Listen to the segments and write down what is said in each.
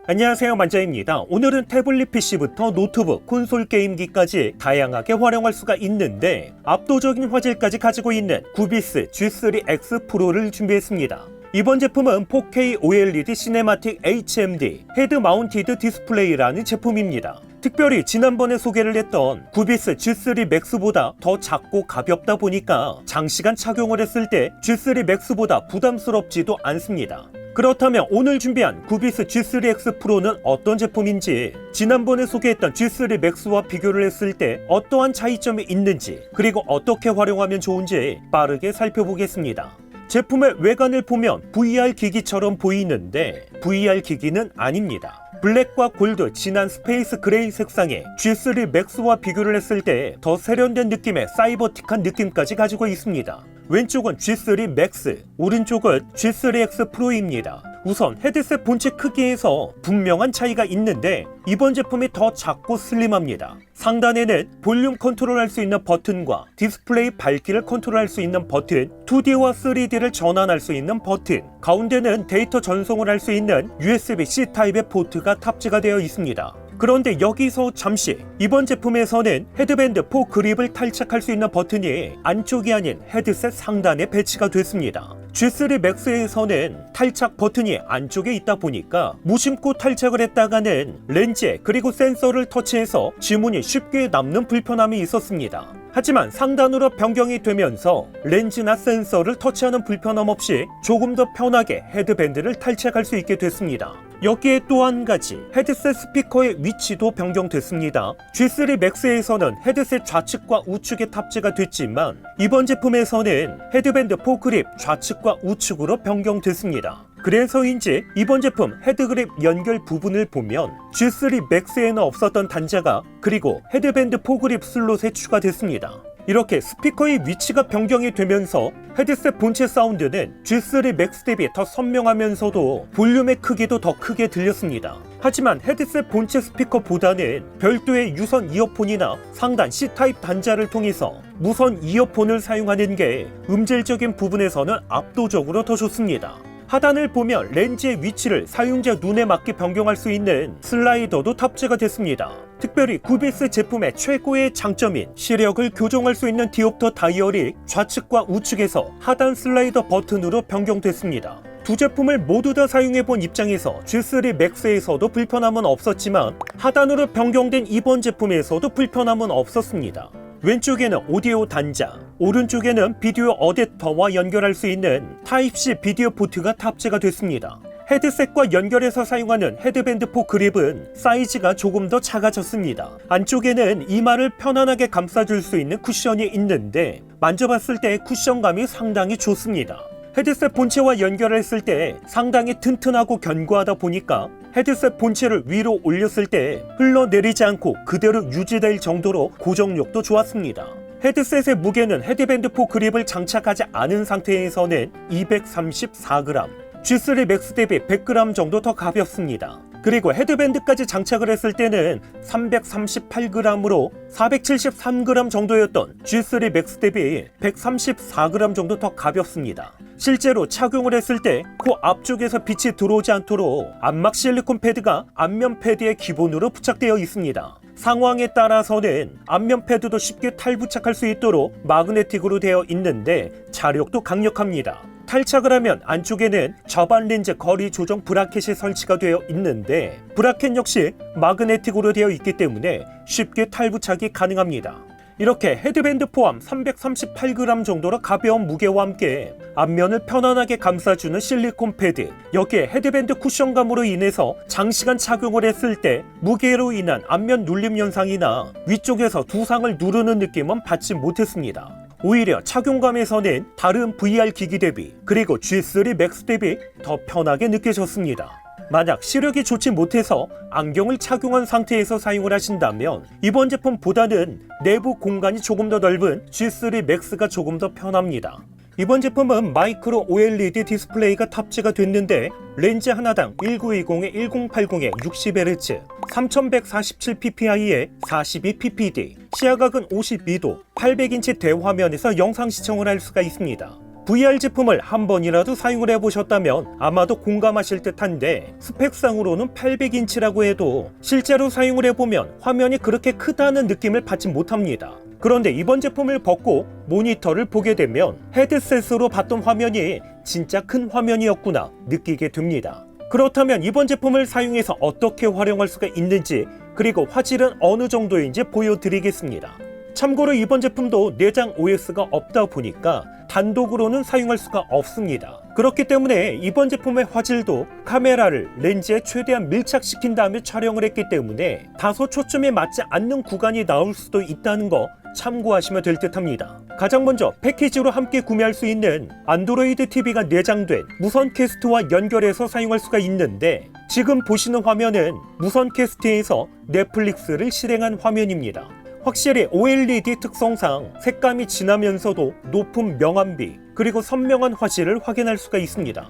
안녕하세요, 만자입니다. 오늘은 태블릿 PC부터 노트북, 콘솔 게임기까지 다양하게 활용할 수가 있는데 압도적인 화질까지 가지고 있는 구비스 G3X 프로를 준비했습니다. 이번 제품은 4K OLED 시네마틱 HMD 헤드 마운티드 디스플레이라는 제품입니다. 특별히 지난번에 소개를 했던 구비스 G3 Max보다 더 작고 가볍다 보니까 장시간 착용을 했을 때 G3 Max보다 부담스럽지도 않습니다. 그렇다면 오늘 준비한 구비스 G3X 프로는 어떤 제품인지, 지난번에 소개했던 G3 Max와 비교를 했을 때 어떠한 차이점이 있는지, 그리고 어떻게 활용하면 좋은지 빠르게 살펴보겠습니다. 제품의 외관을 보면 VR 기기처럼 보이는데 VR 기기는 아닙니다. 블랙과 골드, 진한 스페이스 그레이 색상의 G3 Max와 비교를 했을 때 더 세련된 느낌의 사이버틱한 느낌까지 가지고 있습니다. 왼쪽은 G3 Max, 오른쪽은 G3X 프로입니다. 우선 헤드셋 본체 크기에서 분명한 차이가 있는데 이번 제품이 더 작고 슬림합니다. 상단에는 볼륨 컨트롤할 수 있는 버튼과 디스플레이 밝기를 컨트롤할 수 있는 버튼, 2D와 3D를 전환할 수 있는 버튼, 가운데는 데이터 전송을 할 수 있는 USB-C 타입의 포트가 탑재가 되어 있습니다. 그런데 여기서 잠시, 이번 제품에서는 헤드밴드 4 그립을 탈착할 수 있는 버튼이 안쪽이 아닌 헤드셋 상단에 배치가 됐습니다. G3 Max에서는 탈착 버튼이 안쪽에 있다 보니까 무심코 탈착을 했다가는 렌즈 그리고 센서를 터치해서 지문이 쉽게 남는 불편함이 있었습니다. 하지만 상단으로 변경이 되면서 렌즈나 센서를 터치하는 불편함 없이 조금 더 편하게 헤드밴드를 탈착할 수 있게 됐습니다. 여기에 또 한 가지, 헤드셋 스피커의 위치도 변경됐습니다. G3 Max에서는 헤드셋 좌측과 우측에 탑재가 됐지만 이번 제품에서는 헤드밴드 4 그립 좌측과 우측으로 변경됐습니다. 그래서인지 이번 제품 헤드그립 연결 부분을 보면 G3 Max에는 없었던 단자가 그리고 헤드밴드 4 그립 슬롯에 추가됐습니다. 이렇게 스피커의 위치가 변경이 되면서 헤드셋 본체 사운드는 G3 Max 대비 더 선명하면서도 볼륨의 크기도 더 크게 들렸습니다. 하지만 헤드셋 본체 스피커보다는 별도의 유선 이어폰이나 상단 C타입 단자를 통해서 무선 이어폰을 사용하는 게 음질적인 부분에서는 압도적으로 더 좋습니다. 하단을 보면 렌즈의 위치를 사용자 눈에 맞게 변경할 수 있는 슬라이더도 탑재가 됐습니다. 특별히 구비스 제품의 최고의 장점인 시력을 교정할 수 있는 디옵터 다이얼이 좌측과 우측에서 하단 슬라이더 버튼으로 변경됐습니다. 두 제품을 모두 다 사용해본 입장에서 G3 Max에서도 불편함은 없었지만 하단으로 변경된 이번 제품에서도 불편함은 없었습니다. 왼쪽에는 오디오 단자, 오른쪽에는 비디오 어댑터와 연결할 수 있는 타입C 비디오 포트가 탑재가 됐습니다. 헤드셋과 연결해서 사용하는 헤드밴드 4 그립은 사이즈가 조금 더 작아졌습니다. 안쪽에는 이마를 편안하게 감싸줄 수 있는 쿠션이 있는데 만져봤을 때 쿠션감이 상당히 좋습니다. 헤드셋 본체와 연결했을 때 상당히 튼튼하고 견고하다 보니까 헤드셋 본체를 위로 올렸을 때 흘러내리지 않고 그대로 유지될 정도로 고정력도 좋았습니다. 헤드셋의 무게는 헤드밴드 4 그립을 장착하지 않은 상태에서는 234g, G3 Max 대비 100g 정도 더 가볍습니다. 그리고 헤드밴드까지 장착을 했을 때는 338g으로 473g 정도였던 G3 Max 대비 134g 정도 더 가볍습니다. 실제로 착용을 했을 때 코 앞쪽에서 빛이 들어오지 않도록 암막 실리콘 패드가 앞면 패드에 기본으로 부착되어 있습니다. 상황에 따라서는 앞면 패드도 쉽게 탈부착할 수 있도록 마그네틱으로 되어 있는데 자력도 강력합니다. 탈착을 하면 안쪽에는 저반 렌즈 거리 조정 브라켓이 설치가 되어 있는데 브라켓 역시 마그네틱으로 되어 있기 때문에 쉽게 탈부착이 가능합니다. 이렇게 헤드밴드 포함 338g 정도로 가벼운 무게와 함께 앞면을 편안하게 감싸주는 실리콘 패드, 여기에 헤드밴드 쿠션감으로 인해서 장시간 착용을 했을 때 무게로 인한 앞면 눌림 현상이나 위쪽에서 두상을 누르는 느낌은 받지 못했습니다. 오히려 착용감에서는 다른 VR 기기 대비 그리고 G3 Max 대비 더 편하게 느껴졌습니다. 만약 시력이 좋지 못해서 안경을 착용한 상태에서 사용을 하신다면 이번 제품보다는 내부 공간이 조금 더 넓은 G3 Max가 조금 더 편합니다. 이번 제품은 마이크로 OLED 디스플레이가 탑재가 됐는데 렌즈 하나당 1920에 1080에 60Hz, 3147ppi에 42ppd, 시야각은 52도, 800인치 대화면에서 영상 시청을 할 수가 있습니다. VR 제품을 한 번이라도 사용을 해보셨다면 아마도 공감하실 듯한데, 스펙상으로는 800인치라고 해도 실제로 사용을 해보면 화면이 그렇게 크다는 느낌을 받지 못합니다. 그런데 이번 제품을 벗고 모니터를 보게 되면 헤드셋으로 봤던 화면이 진짜 큰 화면이었구나 느끼게 됩니다. 그렇다면 이번 제품을 사용해서 어떻게 활용할 수가 있는지, 그리고 화질은 어느 정도인지 보여드리겠습니다. 참고로 이번 제품도 내장 OS가 없다 보니까 단독으로는 사용할 수가 없습니다. 그렇기 때문에 이번 제품의 화질도 카메라를 렌즈에 최대한 밀착시킨 다음에 촬영을 했기 때문에 다소 초점에 맞지 않는 구간이 나올 수도 있다는 거 참고하시면 될 듯합니다. 가장 먼저 패키지로 함께 구매할 수 있는 안드로이드 TV가 내장된 무선 캐스트와 연결해서 사용할 수가 있는데, 지금 보시는 화면은 무선 캐스트에서 넷플릭스를 실행한 화면입니다. 확실히 OLED 특성상 색감이 진하면서도 높은 명암비, 그리고 선명한 화질을 확인할 수가 있습니다.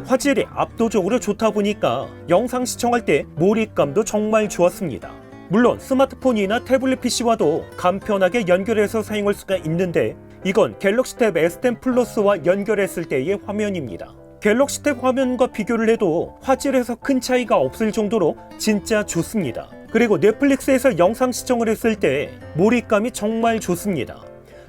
화질이 압도적으로 좋다 보니까 영상 시청할 때 몰입감도 정말 좋았습니다. 물론 스마트폰이나 태블릿 PC와도 간편하게 연결해서 사용할 수가 있는데, 이건 갤럭시 탭 S10 플러스와 연결했을 때의 화면입니다. 갤럭시 탭 화면과 비교를 해도 화질에서 큰 차이가 없을 정도로 진짜 좋습니다. 그리고 넷플릭스에서 영상 시청을 했을 때 몰입감이 정말 좋습니다.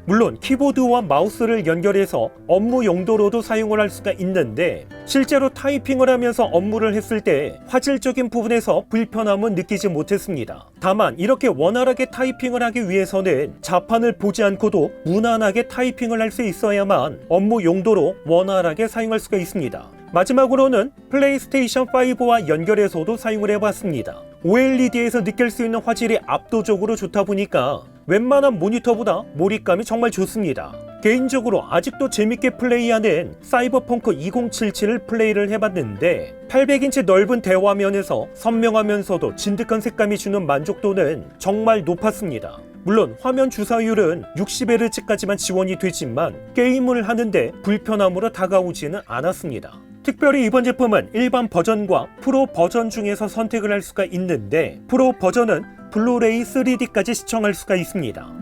물론 키보드와 마우스를 연결해서 업무 용도로도 사용을 할 수가 있는데, 실제로 타이핑을 하면서 업무를 했을 때 화질적인 부분에서 불편함은 느끼지 못했습니다. 다만 이렇게 원활하게 타이핑을 하기 위해서는 자판을 보지 않고도 무난하게 타이핑을 할 수 있어야만 업무 용도로 원활하게 사용할 수가 있습니다. 마지막으로는 플레이스테이션 5와 연결해서도 사용을 해봤습니다. OLED에서 느낄 수 있는 화질이 압도적으로 좋다 보니까 웬만한 모니터보다 몰입감이 정말 좋습니다. 개인적으로 아직도 재밌게 플레이하는 사이버펑크 2077을 플레이를 해봤는데, 800인치 넓은 대화면에서 선명하면서도 진득한 색감이 주는 만족도는 정말 높았습니다. 물론 화면 주사율은 60Hz까지만 지원이 되지만 게임을 하는데 불편함으로 다가오지는 않았습니다. 특별히 이번 제품은 일반 버전과 프로 버전 중에서 선택을 할 수가 있는데, 프로 버전은 블루레이 3D까지 시청할 수가 있습니다.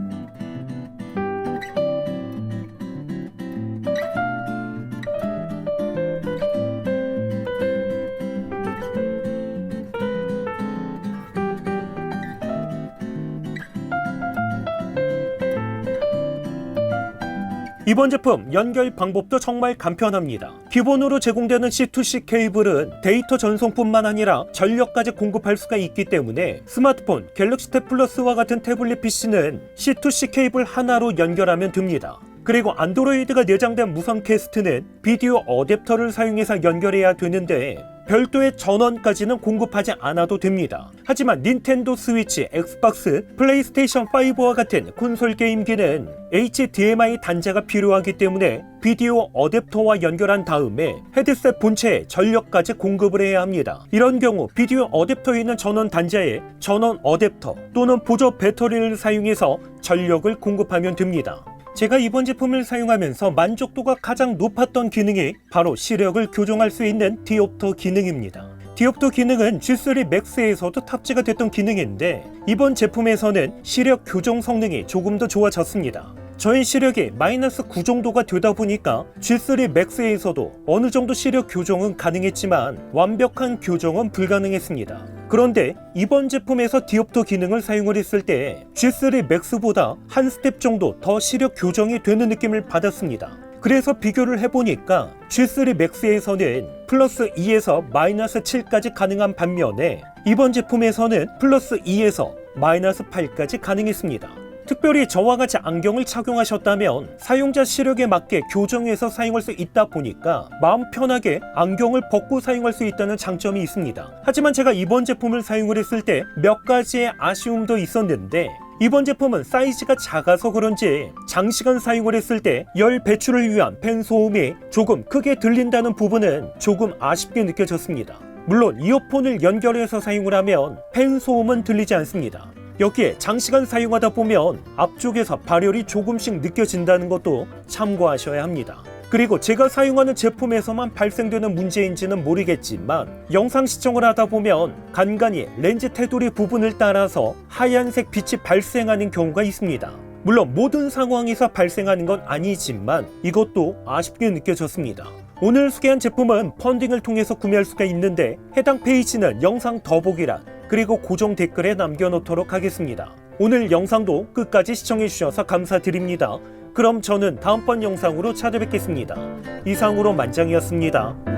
이번 제품 연결 방법도 정말 간편합니다. 기본으로 제공되는 C2C 케이블은 데이터 전송뿐만 아니라 전력까지 공급할 수가 있기 때문에 스마트폰, 갤럭시 탭 플러스와 같은 태블릿 PC는 C2C 케이블 하나로 연결하면 됩니다. 그리고 안드로이드가 내장된 무선 캐스트는 비디오 어댑터를 사용해서 연결해야 되는데, 별도의 전원까지는 공급하지 않아도 됩니다. 하지만 닌텐도 스위치, 엑스박스, 플레이스테이션 5와 같은 콘솔 게임기는 HDMI 단자가 필요하기 때문에 비디오 어댑터와 연결한 다음에 헤드셋 본체에 전력까지 공급을 해야 합니다. 이런 경우 비디오 어댑터에 있는 전원 단자에 전원 어댑터 또는 보조 배터리를 사용해서 전력을 공급하면 됩니다. 제가 이번 제품을 사용하면서 만족도가 가장 높았던 기능이 바로 시력을 교정할 수 있는 디옵터 기능입니다. 디옵터 기능은 G3 맥스에서도 탑재가 됐던 기능인데, 이번 제품에서는 시력 교정 성능이 조금 더 좋아졌습니다. 저의 시력이 -9 정도가 되다 보니까 G3 맥스에서도 어느 정도 시력 교정은 가능했지만 완벽한 교정은 불가능했습니다. 그런데 이번 제품에서 디옵터 기능을 사용을 했을 때 G3 맥스보다 한 스텝 정도 더 시력 교정이 되는 느낌을 받았습니다. 그래서 비교를 해보니까 G3 맥스에서는 플러스 2에서 -7까지 가능한 반면에 이번 제품에서는 플러스 2에서 -8까지 가능했습니다. 특별히 저와 같이 안경을 착용하셨다면 사용자 시력에 맞게 교정해서 사용할 수 있다 보니까 마음 편하게 안경을 벗고 사용할 수 있다는 장점이 있습니다. 하지만 제가 이번 제품을 사용을 했을 때 몇 가지의 아쉬움도 있었는데, 이번 제품은 사이즈가 작아서 그런지 장시간 사용을 했을 때 열 배출을 위한 팬 소음이 조금 크게 들린다는 부분은 조금 아쉽게 느껴졌습니다. 물론 이어폰을 연결해서 사용을 하면 팬 소음은 들리지 않습니다. 여기에 장시간 사용하다 보면 앞쪽에서 발열이 조금씩 느껴진다는 것도 참고하셔야 합니다. 그리고 제가 사용하는 제품에서만 발생되는 문제인지는 모르겠지만 영상 시청을 하다 보면 간간히 렌즈 테두리 부분을 따라서 하얀색 빛이 발생하는 경우가 있습니다. 물론 모든 상황에서 발생하는 건 아니지만 이것도 아쉽게 느껴졌습니다. 오늘 소개한 제품은 펀딩을 통해서 구매할 수가 있는데 해당 페이지는 영상 더보기란 그리고 고정 댓글에 남겨놓도록 하겠습니다. 오늘 영상도 끝까지 시청해주셔서 감사드립니다. 그럼 저는 다음번 영상으로 찾아뵙겠습니다. 이상으로 만장이었습니다.